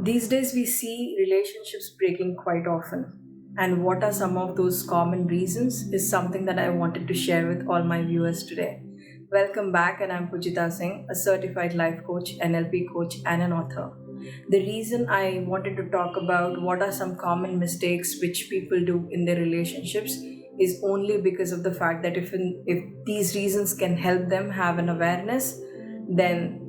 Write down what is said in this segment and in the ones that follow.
These days, we see relationships breaking quite often. And what are some of those common reasons is something that I wanted to share with all my viewers today. Welcome back, and I'm Pujita Singh, a certified life coach, NLP coach, and an author. The reason I wanted to talk about what are some common mistakes which people do in their relationships is only because of the fact that if these reasons can help them have an awareness, then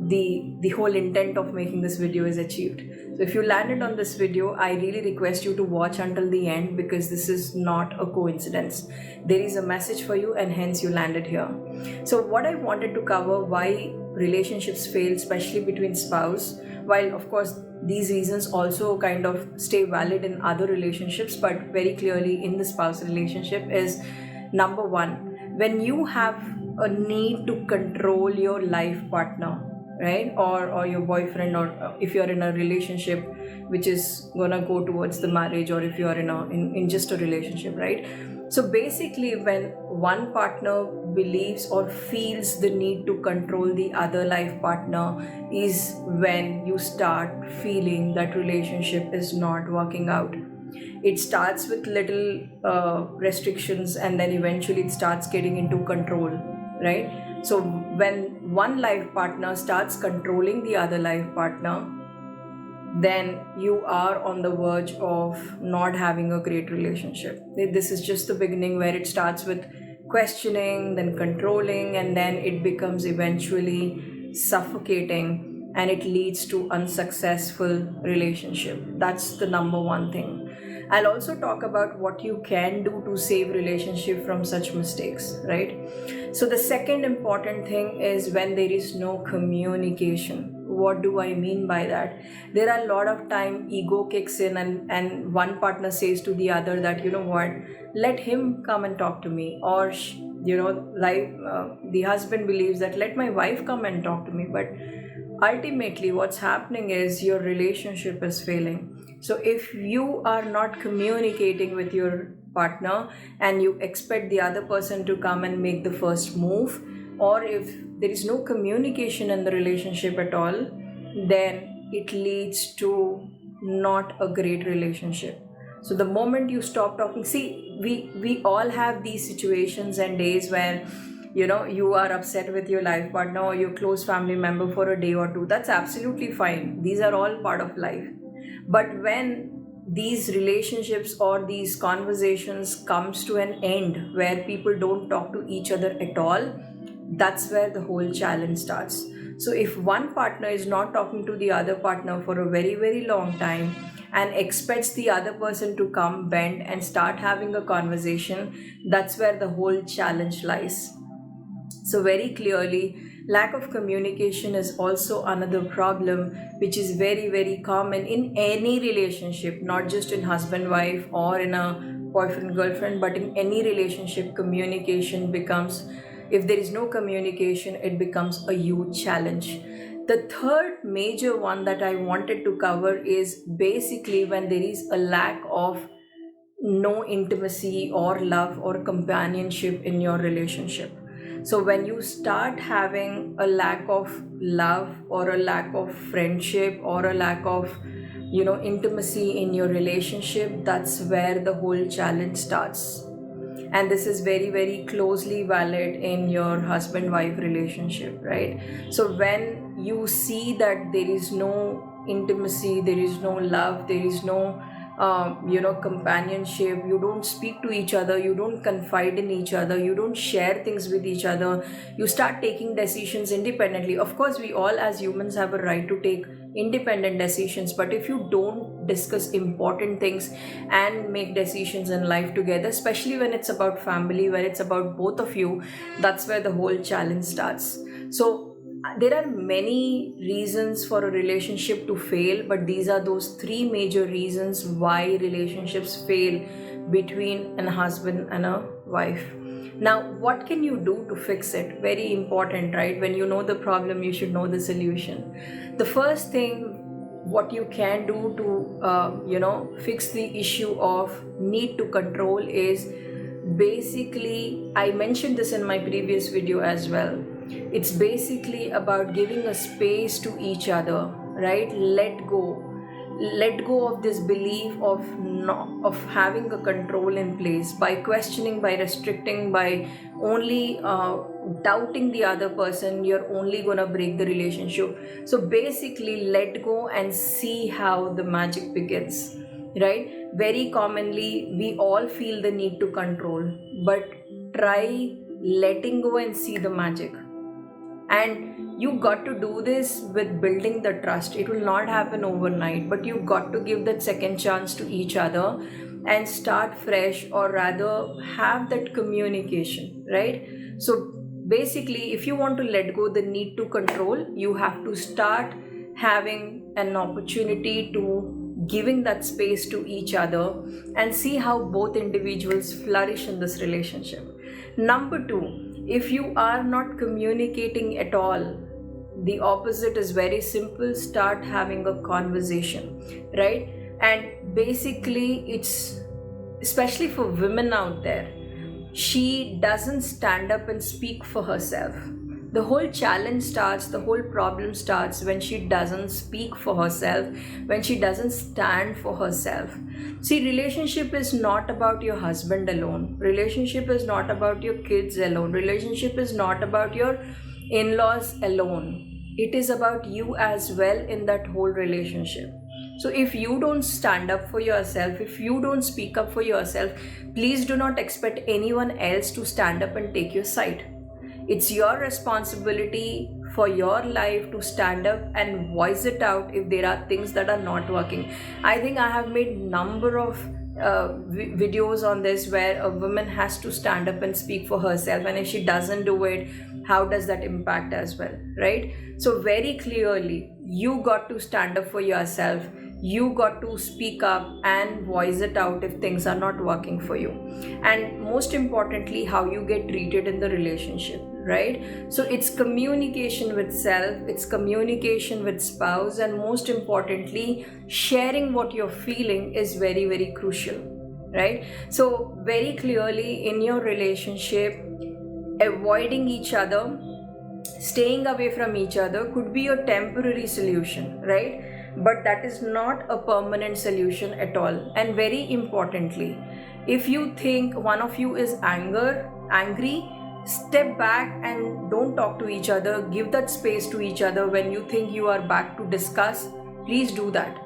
the whole intent of making this video is achieved. So if you landed on this video, I really request you to watch until the end, because this is not a coincidence. There is a message for you, and hence you landed here. So what I wanted to cover, why relationships fail, especially between spouse, while of course these reasons also kind of stay valid in other relationships, but very clearly in the spouse relationship, is number one, when you have a need to control your life partner, right? Or your boyfriend, or if you're in a relationship which is gonna go towards the marriage, or if you're in just a relationship, right? So basically, when one partner believes or feels the need to control the other life partner, is when you start feeling that relationship is not working out. It starts with little restrictions, and then eventually it starts getting into control, right? So when one life partner starts controlling the other life partner, then you are on the verge of not having a great relationship. This is just the beginning, where it starts with questioning, then controlling, and then it becomes eventually suffocating, and it leads to unsuccessful relationship. That's the number one thing. I'll also talk about what you can do to save relationship from such mistakes, right? So the second important thing is when there is no communication. What do I mean by that? There are a lot of time ego kicks in, and one partner says to the other that, you know what, let him come and talk to me, or like the husband believes that let my wife come and talk to me. But ultimately what's happening is your relationship is failing. So if you are not communicating with your partner, and you expect the other person to come and make the first move, or if there is no communication in the relationship at all, then it leads to not a great relationship. So the moment you stop talking, see, we all have these situations and days where you are upset with your life partner or your close family member for a day or two. That's absolutely fine. These are all part of life. But when these relationships or these conversations comes to an end, where people don't talk to each other at all, that's where the whole challenge starts. So if one partner is not talking to the other partner for a very, very long time, and expects the other person to come bend and start having a conversation, that's where the whole challenge lies. So very clearly, lack of communication is also another problem, which is very, very common in any relationship, not just in husband wife or in a boyfriend girlfriend, but in any relationship. Communication becomes, if there is no communication, it becomes a huge challenge. The third major one that I wanted to cover is basically when there is a lack of no intimacy or love or companionship in your relationship. So when you start having a lack of love, or a lack of friendship, or a lack of intimacy in your relationship, that's where the whole challenge starts. And this is very, very closely valid in your husband wife relationship, right? So when you see that there is no intimacy, there is no love, there is no companionship, you don't speak to each other, you don't confide in each other, you don't share things with each other, you start taking decisions independently. Of course, we all as humans have a right to take independent decisions, but if you don't discuss important things and make decisions in life together, especially when it's about family, where it's about both of you, that's where the whole challenge starts. So there are many reasons for a relationship to fail, but these are those three major reasons why relationships fail between a husband and a wife. Now, what can you do to fix it? Very important, right? When you know the problem, you should know the solution. The first thing what you can do to fix the issue of need to control is, basically, I mentioned this in my previous video as well, it's basically about giving a space to each other, right? Let go. let go of this belief of of having a control in place by questioning, by restricting, by only doubting the other person. You're only gonna break the relationship. So basically, let go and see how the magic begins, right? Very commonly we all feel the need to control, but try letting go and see the magic. And you got to do this with building the trust. It will not happen overnight, but you got to give that second chance to each other and start fresh, or rather have that communication, right? So basically, if you want to let go the need to control, you have to start having an opportunity to giving that space to each other and see how both individuals flourish in this relationship. Number two, if you are not communicating at all, the opposite is very simple: start having a conversation, right? And basically, it's especially for women out there, she doesn't stand up and speak for herself. The whole challenge starts, the whole problem starts when she doesn't speak for herself, when she doesn't stand for herself. See, relationship is not about your husband alone. Relationship is not about your kids alone. Relationship is not about your in-laws alone. It is about you as well in that whole relationship. So if you don't stand up for yourself, if you don't speak up for yourself, please do not expect anyone else to stand up and take your side. It's your responsibility for your life to stand up and voice it out if there are things that are not working. I think I have made number of videos on this where a woman has to stand up and speak for herself, and if she doesn't do it, how does that impact as well, right? So very clearly, you got to stand up for yourself. You got to speak up and voice it out if things are not working for you. And most importantly, how you get treated in the relationship, right? So it's communication with self, it's communication with spouse, and most importantly, sharing what you're feeling is very, very crucial, right? So very clearly in your relationship, avoiding each other, staying away from each other could be a temporary solution, right? But that is not a permanent solution at all. And very importantly, if you think one of you is angry, step back and don't talk to each other. Give that space to each other. When you think you are back to discuss, please do that.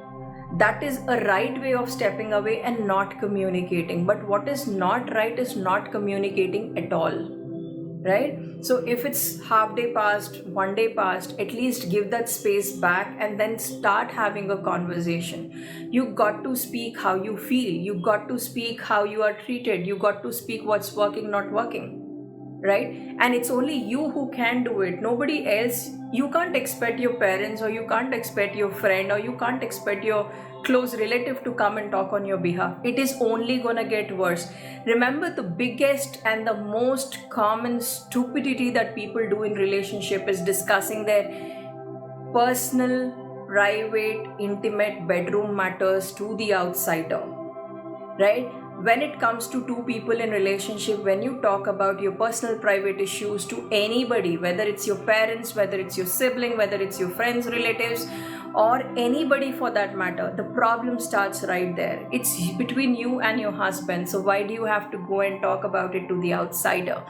That is a right way of stepping away and not communicating. But what is not right is not communicating at all, right? So if it's half day past, 1 day past, at least give that space back and then start having a conversation. You got to speak how you feel. You got to speak how you are treated. You got to speak what's working, not working, right? And it's only you who can do it, nobody else. You can't expect your parents, or you can't expect your friend, or you can't expect your close relative to come and talk on your behalf. It is only gonna get worse. Remember, the biggest and the most common stupidity that people do in relationship is discussing their personal, private, intimate bedroom matters to the outsider, right? When it comes to two people in relationship, when you talk about your personal private issues to anybody, whether it's your parents, whether it's your sibling, whether it's your friends, relatives, or anybody for that matter, the problem starts right there. It's between you and your husband. So why do you have to go and talk about it to the outsider?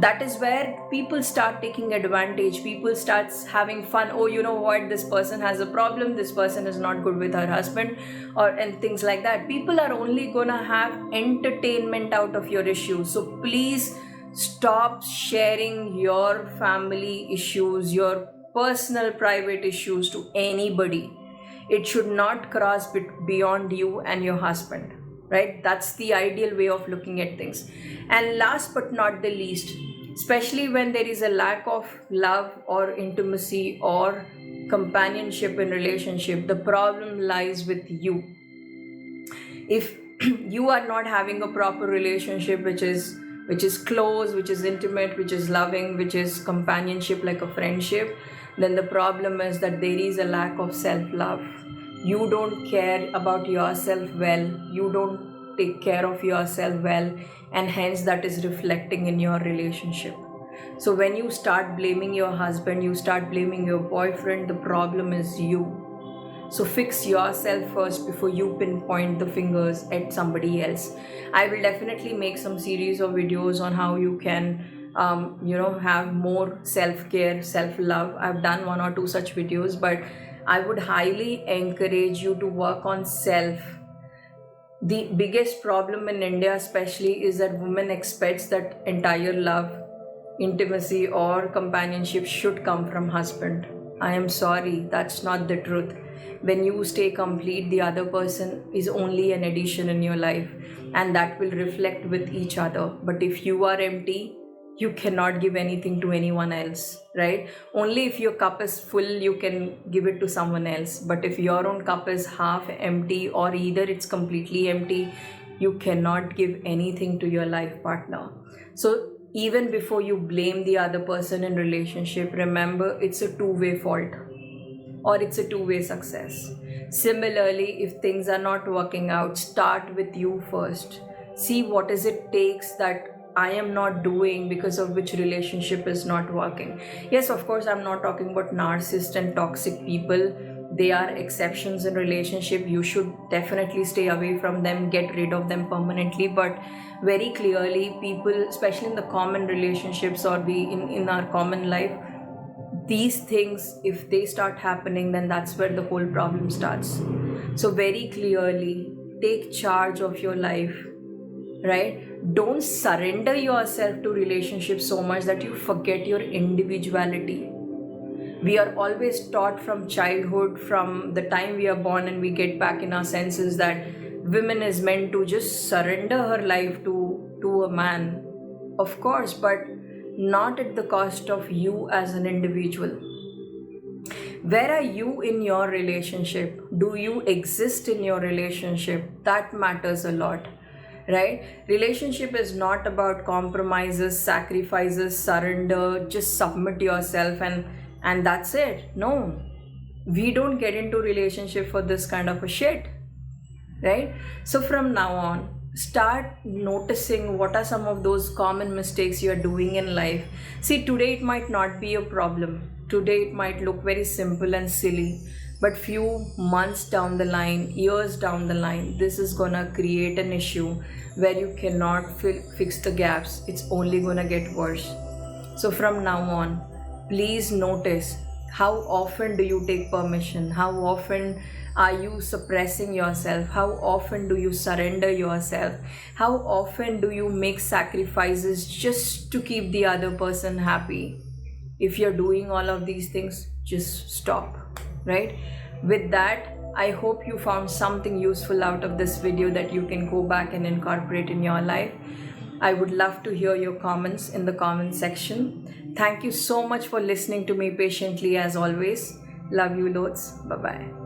That is where people start taking advantage. People start having fun. Oh, you know what, this person has a problem, this person is not good with her husband, and things like that. People are only gonna have entertainment out of your issues. So please stop sharing your family issues, your personal private issues to anybody. It should not cross beyond you and your husband, right? That's the ideal way of looking at things. And last but not the least, especially when there is a lack of love or intimacy or companionship in relationship, the problem lies with you. If you are not having a proper relationship which is close, which is intimate, which is loving, which is companionship like a friendship, then the problem is that there is a lack of self-love. You don't care about yourself well, you don't take care of yourself well, and hence that is reflecting in your relationship. So when you start blaming your husband, you start blaming your boyfriend, the problem is you. So fix yourself first before you pinpoint the fingers at somebody else. I will definitely make some series of videos on how you can have more self-care, self-love. I've done one or two such videos, but I would highly encourage you to work on self. The biggest problem in India especially is that women expects that entire love, intimacy or companionship should come from husband. I am sorry, that's not the truth. When you stay complete, the other person is only an addition in your life, and that will reflect with each other. But if you are empty, you cannot give anything to anyone else, right? Only if your cup is full, you can give it to someone else. But if your own cup is half empty or either it's completely empty, you cannot give anything to your life partner. So even before you blame the other person in relationship, remember it's a two-way fault or it's a two-way success. Similarly, if things are not working out, start with you first. See what is it takes that I am not doing because of which relationship is not working. Yes, of course, I'm not talking about narcissists and toxic people. They are exceptions in relationship. You should definitely stay away from them, get rid of them permanently. But very clearly, people, especially in the common relationships or in our common life, these things, if they start happening, then that's where the whole problem starts. So very clearly, take charge of your life, right? Don't surrender yourself to relationships so much that you forget your individuality. We are always taught from childhood, from the time we are born and we get back in our senses, that women is meant to just surrender her life to a man. Of course, but not at the cost of you as an individual. Where are you in your relationship? Do you exist in your relationship? That matters a lot, right? Relationship is not about compromises, sacrifices, surrender, just submit yourself and that's it. No, we don't get into relationship for this kind of a shit, right? So from now on, start noticing what are some of those common mistakes you're doing in life. See, today it might not be a problem. Today it might look very simple and silly, but few months down the line, years down the line, this is gonna create an issue where you cannot fix the gaps. It's only gonna get worse. So from now on, please notice, how often do you take permission? How often are you suppressing yourself? How often do you surrender yourself? How often do you make sacrifices just to keep the other person happy? If you're doing all of these things, just stop, right? With that, I hope you found something useful out of this video that you can go back and incorporate in your life. I would love to hear your comments in the comment section. Thank you so much for listening to me patiently as always. Love you loads. Bye-bye.